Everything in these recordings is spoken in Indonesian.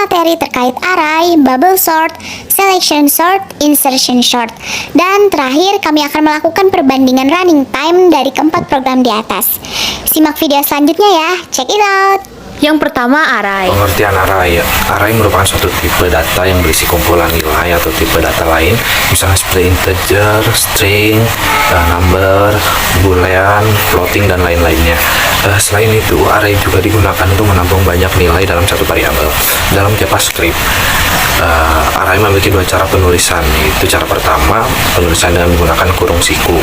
materi terkait array, bubble sort, selection sort, insertion sort. Dan terakhir, kami akan melakukan perbandingan running time dari keempat program di atas. Simak video selanjutnya ya, check it out! Yang pertama, array. Pengertian array. Array merupakan suatu tipe data yang berisi kumpulan nilai atau tipe data lain, misalnya seperti integer, string, number, boolean, floating, dan lain-lainnya. Selain itu, array juga digunakan untuk menampung banyak nilai dalam satu variabel. Dalam JavaScript, array memiliki dua cara penulisan, yaitu cara pertama penulisan dengan menggunakan kurung siku.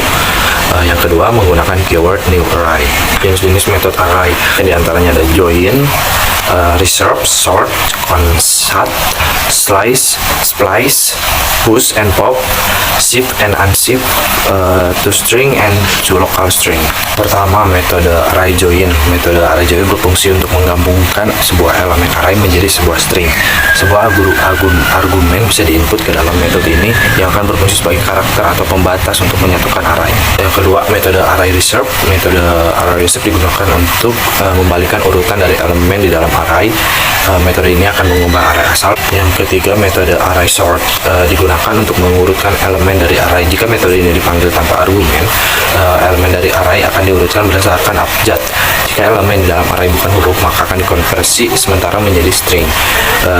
Yang kedua menggunakan keyword new array. Jenis-jenis metode array yang diantaranya ada join, reserve, sort, consat, slice, splice, push and pop, shift and unshift, toString and toLocalString. Pertama, metode array join. Metode array join berfungsi untuk menggabungkan sebuah elemen array menjadi sebuah string. Sebuah argumen bisa diinput ke dalam metode ini yang akan berfungsi sebagai karakter atau pembatas untuk menyatukan array. Yang kedua, metode array reserve. Metode array reserve digunakan untuk membalikan urutan dari elemen di dalam array. Metode ini akan mengubah array asal. Yang ketiga, metode array sort digunakan untuk mengurutkan elemen dari array. Jika metode ini dipanggil tanpa argumen, elemen dari array akan diurutkan berdasarkan abjad. Jika elemen di dalam array bukan huruf, maka akan dikonversi sementara menjadi string.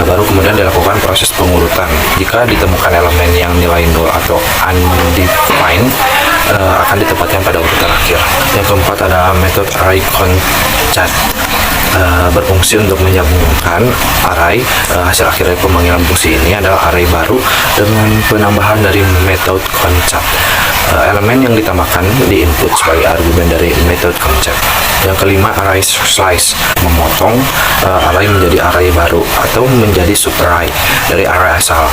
Baru kemudian dilakukan proses pengurutan. Jika ditemukan elemen yang nilai 0 atau undefined, akan ditempatkan pada urutan akhir. Yang keempat ada metode array concat. Berfungsi untuk menyambungkan array. Hasil akhir dari pemanggilan fungsi ini adalah array baru dengan penambahan dari metode concat. Elemen yang ditambahkan diinput sebagai argumen dari metode concat. Yang kelima, array slice, memotong array menjadi array baru atau menjadi subarray dari array asal.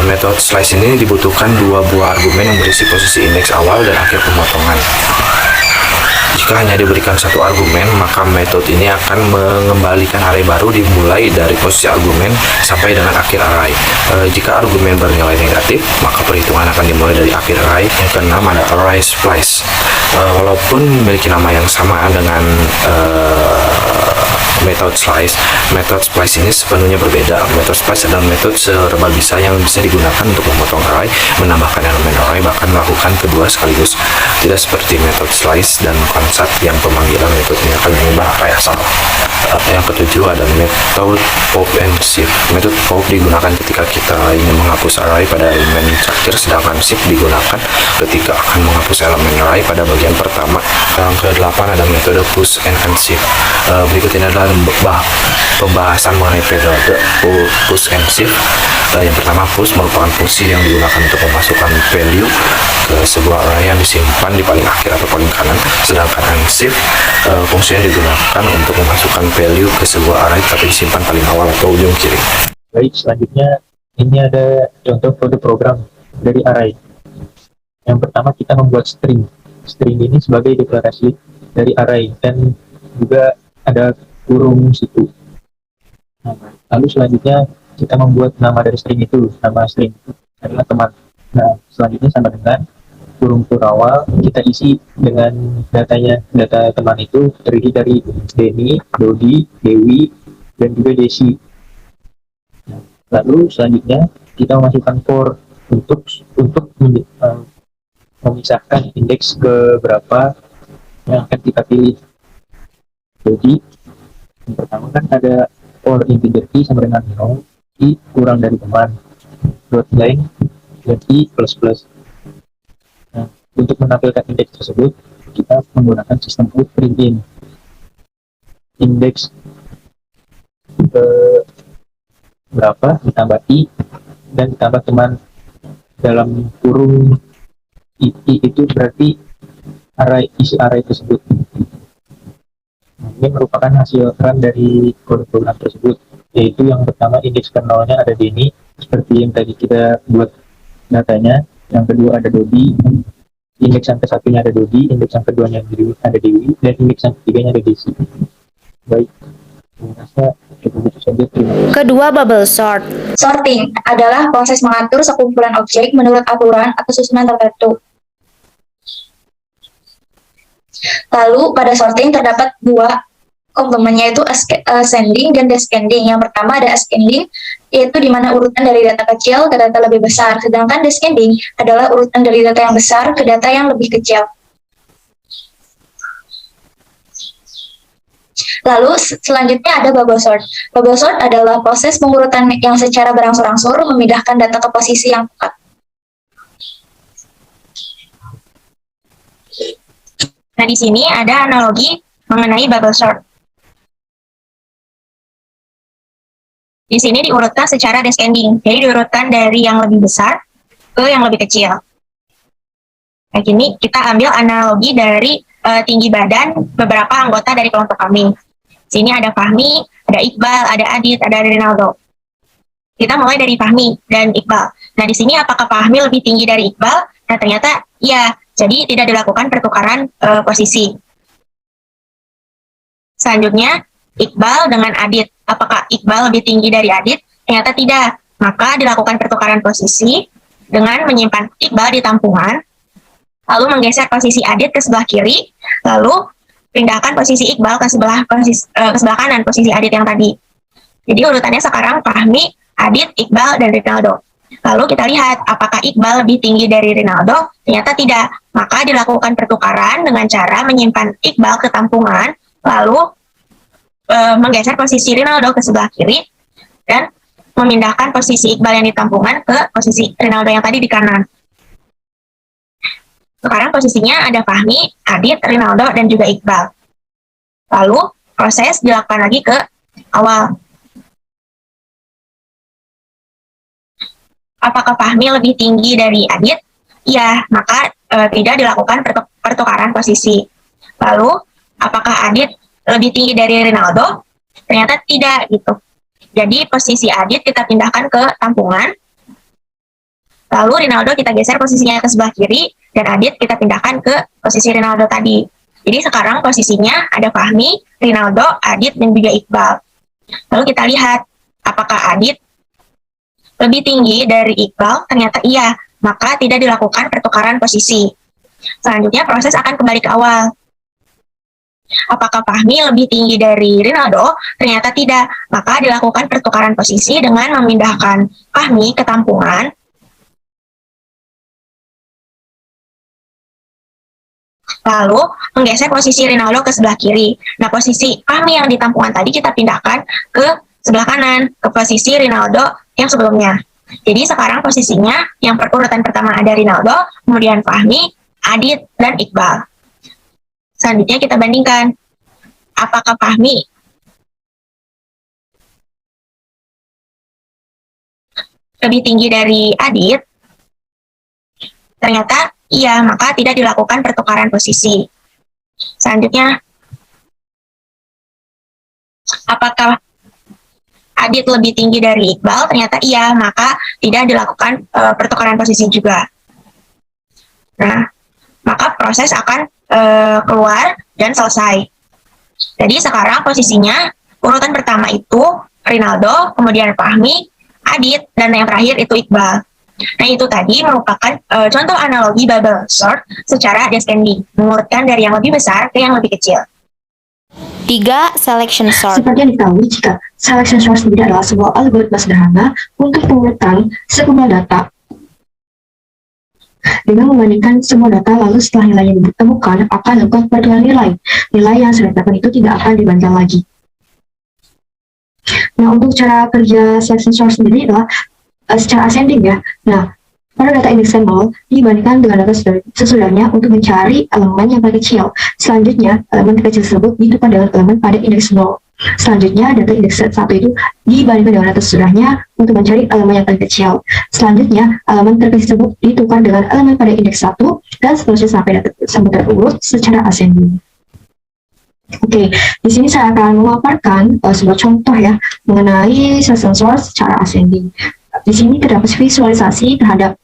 Metode slice ini dibutuhkan dua buah argumen yang berisi posisi indeks awal dan akhir pemotongan. Jika hanya diberikan satu argumen, maka metode ini akan mengembalikan array baru dimulai dari posisi argumen sampai dengan akhir array. Jika argumen bernilai negatif, maka perhitungan akan dimulai dari akhir array. Yang keenam ada array splice. Walaupun memiliki nama yang sama dengan metode splice ini sepenuhnya berbeda. Metode splice adalah metode serba bisa yang bisa digunakan untuk memotong array, menambahkan elemen array, bahkan melakukan kedua sekaligus. Tidak seperti metode slice dan consat yang pemanggilan metodenya akan mengubah array asal. Yang ketujuh ada metode pop and shift. Metode pop digunakan ketika kita ingin menghapus array pada elemen terakhir, sedangkan shift digunakan ketika akan menghapus elemen array pada bagian pertama. Yang kedelapan ada metode push and unshift. Berikut ini adalah pembahasan mengenai metode push and shift. Yang pertama, push merupakan fungsi yang digunakan untuk memasukkan value ke sebuah array yang disimpan di paling akhir atau paling kanan, sedangkan unshift fungsinya digunakan untuk memasukkan value ke sebuah array tapi disimpan paling awal atau ujung kiri. Baik, selanjutnya ini ada contoh kode program dari array. Yang pertama, kita membuat string. String ini sebagai deklarasi dari array dan juga ada kurung situ. Lalu selanjutnya kita membuat nama dari string itu. Nama string itu adalah teman. Nah, selanjutnya sama dengan kurung awal, kita isi dengan data teman itu terdiri dari Denny, Dodi, Dewi, dan juga Desi. Lalu selanjutnya kita memasukkan for untuk memisahkan indeks ke berapa yang akan kita pilih. Jadi yang pertama kan ada for integer i sama dengan 0, i kurang dari teman, dot line, dan i plus plus. Nah, untuk menampilkan indeks tersebut kita menggunakan sistem print in. Indeks ke berapa ditambah i dan ditambah teman dalam kurung i itu berarti isi array tersebut. Ini merupakan hasil run dari kode program tersebut, yaitu yang pertama indeks kernelnya ada Denny seperti yang tadi kita buat datanya. Yang kedua ada Dodi, indeks yang ke-1-nya ada Dodi, indeks yang keduanya ada Dewi, dan indeks yang ketiganya ada Desi. Baik, saya rasa cukup itu saja. Kedua, bubble sort. Sorting adalah proses mengatur sekumpulan objek menurut aturan atau susunan tertentu. Lalu pada sorting terdapat dua komplemennya itu ascending dan descending. Yang pertama ada ascending, yaitu di mana urutan dari data kecil ke data lebih besar. Sedangkan descending adalah urutan dari data yang besar ke data yang lebih kecil. Lalu selanjutnya ada bubble sort. Bubble sort adalah proses pengurutan yang secara berangsur-angsur memindahkan data ke posisi yang tepat. Nah, di sini ada analogi mengenai bubble sort. Di sini diurutkan secara descending, jadi diurutkan dari yang lebih besar ke yang lebih kecil. Nah, ini kita ambil analogi dari tinggi badan beberapa anggota dari kelompok kami. Di sini ada Fahmi, ada Iqbal, ada Adit, ada Rinaldo. Kita mulai dari Fahmi dan Iqbal. Nah, di sini apakah Fahmi lebih tinggi dari Iqbal? Nah, ternyata iya. Jadi tidak dilakukan pertukaran posisi. Selanjutnya, Iqbal dengan Adit. Apakah Iqbal lebih tinggi dari Adit? Ternyata tidak. Maka dilakukan pertukaran posisi dengan menyimpan Iqbal di tampungan, lalu menggeser posisi Adit ke sebelah kiri, lalu pindahkan posisi Iqbal ke sebelah kanan, posisi Adit yang tadi. Jadi urutannya sekarang Fahmi, Adit, Iqbal, dan Rinaldo. Lalu kita lihat apakah Iqbal lebih tinggi dari Rinaldo? Ternyata tidak. Maka dilakukan pertukaran dengan cara menyimpan Iqbal ke tampungan, lalu menggeser posisi Rinaldo ke sebelah kiri, dan memindahkan posisi Iqbal yang di tampungan ke posisi Rinaldo yang tadi di kanan. Sekarang posisinya ada Fahmi, Adit, Rinaldo, dan juga Iqbal. Lalu proses dilakukan lagi ke awal. Apakah Fahmi lebih tinggi dari Adit? Iya, maka tidak dilakukan pertukaran posisi. Lalu, apakah Adit lebih tinggi dari Rinaldo? Ternyata tidak, gitu. Jadi, posisi Adit kita pindahkan ke tampungan. Lalu, Rinaldo kita geser posisinya ke sebelah kiri, dan Adit kita pindahkan ke posisi Rinaldo tadi. Jadi, sekarang posisinya ada Fahmi, Rinaldo, Adit, dan juga Iqbal. Lalu, kita lihat apakah Adit lebih tinggi dari Iqbal? Ternyata iya, maka tidak dilakukan pertukaran posisi. Selanjutnya proses akan kembali ke awal. Apakah Fahmi lebih tinggi dari Rinaldo? Ternyata tidak, maka dilakukan pertukaran posisi dengan memindahkan Fahmi ke tampungan, lalu menggeser posisi Rinaldo ke sebelah kiri. Nah, posisi Fahmi yang di tampungan tadi kita pindahkan ke sebelah kanan, ke posisi Rinaldo yang sebelumnya. Jadi sekarang posisinya yang urutan pertama ada Rinaldo, kemudian Fahmi, Adit, dan Iqbal. Selanjutnya kita bandingkan. Apakah Fahmi lebih tinggi dari Adit? Ternyata iya, maka tidak dilakukan pertukaran posisi. Selanjutnya, apakah Adit lebih tinggi dari Iqbal? Ternyata iya, maka tidak dilakukan pertukaran posisi juga. Nah, maka proses akan keluar dan selesai. Jadi sekarang posisinya urutan pertama itu Rinaldo, kemudian Fahmi, Adit, dan yang terakhir itu Iqbal. Nah, itu tadi merupakan contoh analogi bubble sort secara descending, mengurutkan dari yang lebih besar ke yang lebih kecil. 3. Selection sort. Seperti yang diketahui jika selection sort sendiri adalah sebuah algoritma sederhana untuk pengurutan sebuah data dengan membandingkan semua data, lalu setelah nilainya ditemukan akan dilakukan pertukaran nilai yang sudah didapat itu tidak akan dibandingkan lagi. Nah, untuk cara kerja selection sort sendiri adalah secara ascending ya. Nah, pada data indeks 0 dibandingkan dengan data sesudahnya untuk mencari elemen yang paling kecil. Selanjutnya, elemen terkecil tersebut ditukar dengan elemen pada indeks 0. Selanjutnya, data indeks 1 itu dibandingkan dengan data sesudahnya untuk mencari elemen yang paling kecil. Selanjutnya, elemen terkecil tersebut ditukar dengan elemen pada indeks 1 dan seterusnya sampai data tersebut terurut secara ascending. Oke, di sini saya akan memaparkan sebuah contoh ya mengenai selection sort secara ascending. Di sini terdapat visualisasi terhadap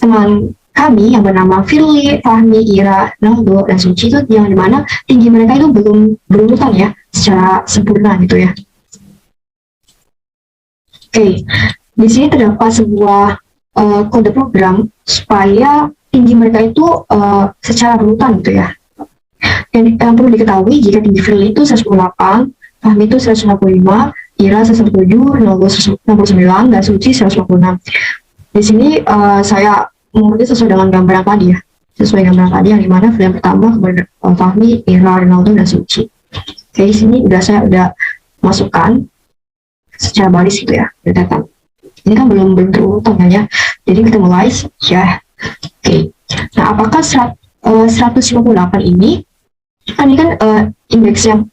teman kami yang bernama Firly, Fahmi, Ira, Naldo, dan Suci itu yang dimana tinggi mereka itu belum berurutan ya secara sempurna gitu ya. Oke, di sini terdapat sebuah kode program supaya tinggi mereka itu secara berurutan gitu ya. yang perlu diketahui jika tinggi Firly itu 148, Fahmi itu 165, Ira 167, Ronaldo 169, dan Suci 156. Di sini saya mengikuti sesuai dengan gambar yang tadi ya. Sesuai gambar tadi yang dimana Firly yang pertama, kemudian Fahmi, Ira, Ronaldo, dan Suci. Oke, di sini saya udah masukkan secara baris gitu ya, berdasarkan. Ini kan belum terurutan ya. Jadi kita mulai ya. Oke. Nah, apakah 158 ini kan indeks yang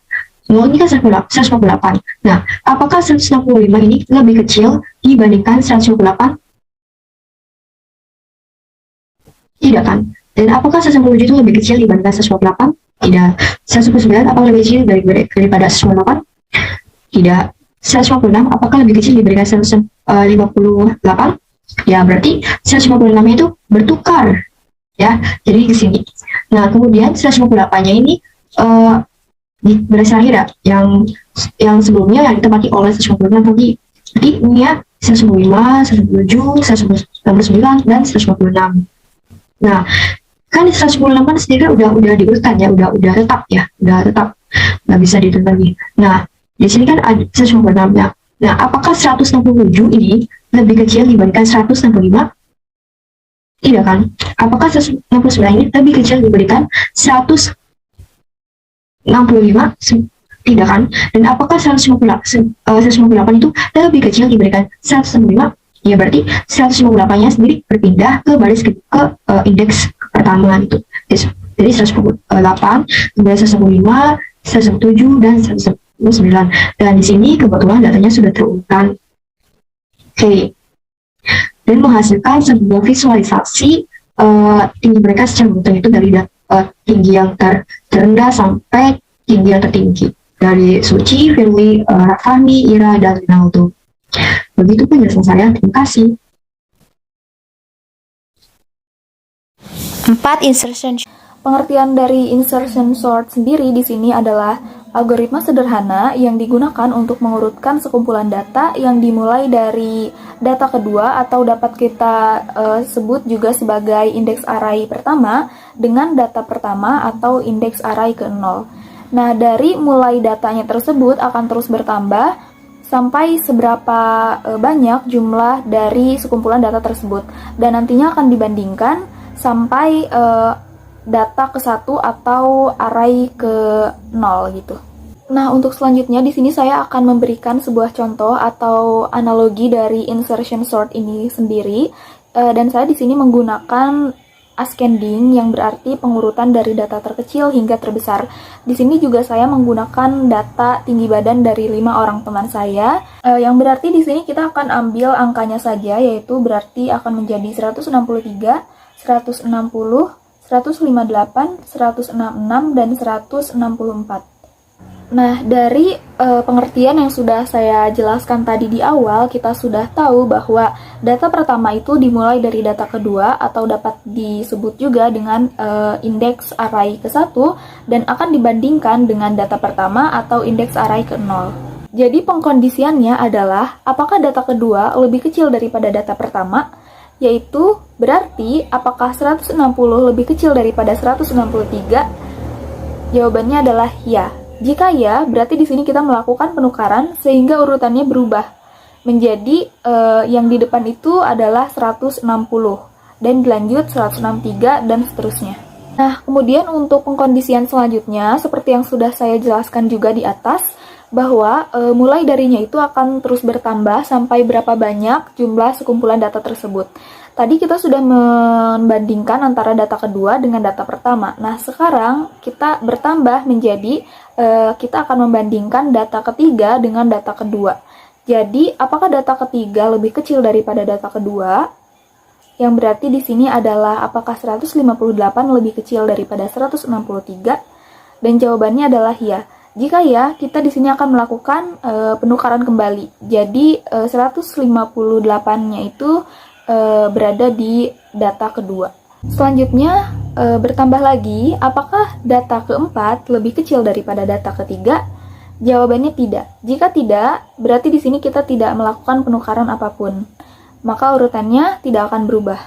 0 ini kan 158. Nah, apakah 165 ini lebih kecil dibandingkan 158? Tidak kan? Dan apakah 167 itu lebih kecil dibandingkan 158? Tidak. 109 apakah lebih kecil daripada 158? Tidak. 156 apakah lebih kecil dibandingkan 158? Ya, berarti 156 itu bertukar. Ya, jadi di sini. Nah, kemudian 158-nya ini berdasarkan akhir ya, yang sebelumnya yang ditempati oleh 156 tadi. Jadi ini ya 105, 107, 169, dan 156. Nah, kan 168 sendiri udah diurutkan ya, udah tetap ya, nggak bisa dihitung lagi. Nah, di sini kan ada 156-nya. Nah, apakah 167 ini lebih kecil dibandingkan 165? Tidak kan? Apakah 169 ini lebih kecil dibandingkan 165? Tidak kan? Dan apakah 158 itu lebih kecil dibandingkan 165? Ya, berarti 158-nya sendiri berpindah ke baris ke indeks pertama itu. Jadi 158, kemudian 165, 107, dan 109. Dan di sini kebetulan datanya sudah terurutkan. Oke. Dan menghasilkan sebuah visualisasi tinggi mereka secara urutan itu dari tinggi yang terendah sampai tinggi yang tertinggi. Dari Suci, Firly, Fahmi, Ira, dan Ronaldo. Begitu penjelasan saya, terima kasih. 4. Insertion. Pengertian dari insertion sort sendiri di sini adalah algoritma sederhana yang digunakan untuk mengurutkan sekumpulan data yang dimulai dari data kedua atau dapat kita sebut juga sebagai indeks array pertama dengan data pertama atau indeks array ke-0. Nah, dari mulai datanya tersebut akan terus bertambah sampai seberapa banyak jumlah dari sekumpulan data tersebut, dan nantinya akan dibandingkan sampai data ke-1 atau array ke-0 gitu. Nah, untuk selanjutnya di sini saya akan memberikan sebuah contoh atau analogi dari insertion sort ini sendiri, dan saya di sini menggunakan ascending yang berarti pengurutan dari data terkecil hingga terbesar. Di sini juga saya menggunakan data tinggi badan dari 5 orang teman saya, yang berarti di sini kita akan ambil angkanya saja, yaitu berarti akan menjadi 163, 160, 158, 166, dan 164. Nah, dari pengertian yang sudah saya jelaskan tadi di awal, kita sudah tahu bahwa data pertama itu dimulai dari data kedua atau dapat disebut juga dengan indeks array ke-1 dan akan dibandingkan dengan data pertama atau indeks array ke-0. Jadi pengkondisiannya adalah apakah data kedua lebih kecil daripada data pertama, yaitu berarti apakah 160 lebih kecil daripada 163? Jawabannya adalah ya. Jika ya, berarti di sini kita melakukan penukaran sehingga urutannya berubah menjadi yang di depan itu adalah 160 dan dilanjut 163 dan seterusnya. Nah, kemudian untuk pengkondisian selanjutnya seperti yang sudah saya jelaskan juga di atas, bahwa mulai darinya itu akan terus bertambah sampai berapa banyak jumlah sekumpulan data tersebut. Tadi kita sudah membandingkan antara data kedua dengan data pertama. Nah, sekarang kita bertambah menjadi kita akan membandingkan data ketiga dengan data kedua. Jadi, apakah data ketiga lebih kecil daripada data kedua? Yang berarti di sini adalah apakah 158 lebih kecil daripada 163? Dan jawabannya adalah ya. Jika ya, kita di sini akan melakukan penukaran kembali. Jadi 158-nya itu berada di data kedua. Selanjutnya bertambah lagi, apakah data keempat lebih kecil daripada data ketiga? Jawabannya tidak. Jika tidak, berarti di sini kita tidak melakukan penukaran apapun. Maka urutannya tidak akan berubah.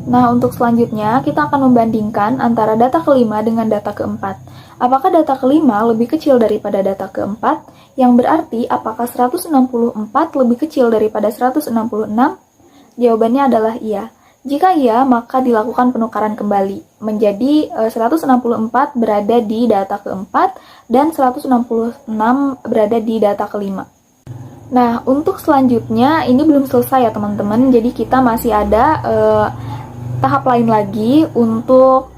Nah, untuk selanjutnya kita akan membandingkan antara data kelima dengan data keempat. Apakah data kelima lebih kecil daripada data keempat? Yang berarti apakah 164 lebih kecil daripada 166? Jawabannya adalah iya. Jika iya, maka dilakukan penukaran kembali. Menjadi 164 berada di data keempat dan 166 berada di data kelima. Nah, untuk selanjutnya ini belum selesai ya teman-teman. Jadi kita masih ada tahap lain lagi untuk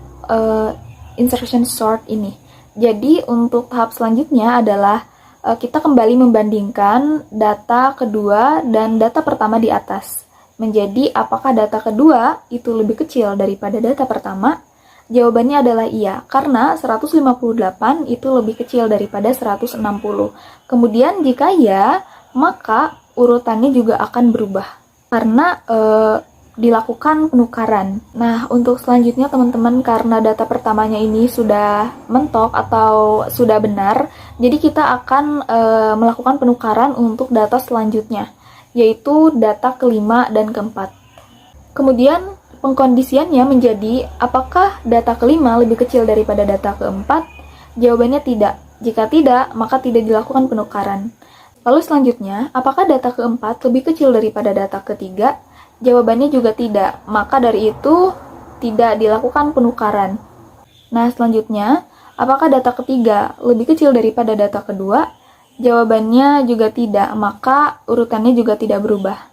insertion sort ini. Jadi untuk tahap selanjutnya adalah kita kembali membandingkan data kedua dan data pertama di atas. Menjadi apakah data kedua itu lebih kecil daripada data pertama? Jawabannya adalah iya, karena 158 itu lebih kecil daripada 160. Kemudian jika iya, maka urutannya juga akan berubah karena dilakukan penukaran. Nah, untuk selanjutnya teman-teman, karena data pertamanya ini sudah mentok atau sudah benar, jadi kita akan melakukan penukaran untuk data selanjutnya, yaitu data kelima dan keempat. Kemudian pengkondisiannya menjadi apakah data kelima lebih kecil daripada data keempat? Jawabannya tidak. Jika tidak, maka tidak dilakukan penukaran. Lalu selanjutnya, apakah data keempat lebih kecil daripada data ketiga? Jawabannya juga tidak, maka dari itu tidak dilakukan penukaran. Nah, selanjutnya, apakah data ketiga lebih kecil daripada data kedua? Jawabannya juga tidak, maka urutannya juga tidak berubah,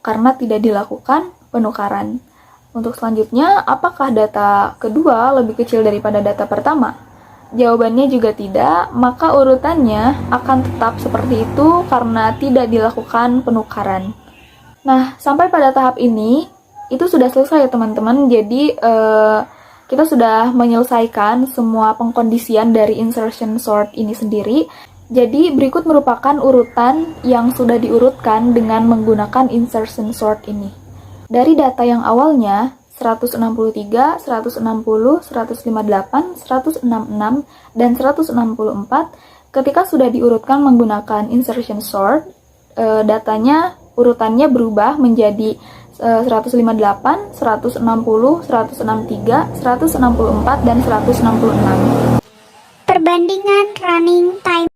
karena tidak dilakukan penukaran. Untuk selanjutnya, apakah data kedua lebih kecil daripada data pertama? Jawabannya juga tidak, maka urutannya akan tetap seperti itu karena tidak dilakukan penukaran. Nah, sampai pada tahap ini, itu sudah selesai ya teman-teman. Jadi, kita sudah menyelesaikan semua pengkondisian dari insertion sort ini sendiri. Jadi, berikut merupakan urutan yang sudah diurutkan dengan menggunakan insertion sort ini. Dari data yang awalnya, 163, 160, 158, 166, dan 164, ketika sudah diurutkan menggunakan insertion sort, urutannya berubah menjadi 158, 160, 163, 164, dan 166. Perbandingan running time.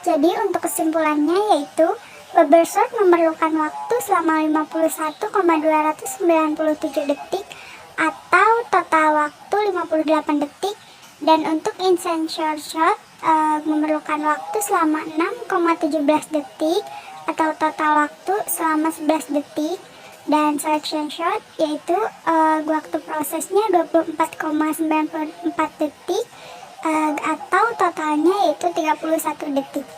Jadi untuk kesimpulannya yaitu bubble sort memerlukan waktu selama 51,297 detik atau total waktu 58 detik, dan untuk insertion sort memerlukan waktu selama 6,17 detik atau total waktu selama 11 detik, dan selection sort yaitu waktu prosesnya 24,94 detik atau totalnya yaitu 31 detik.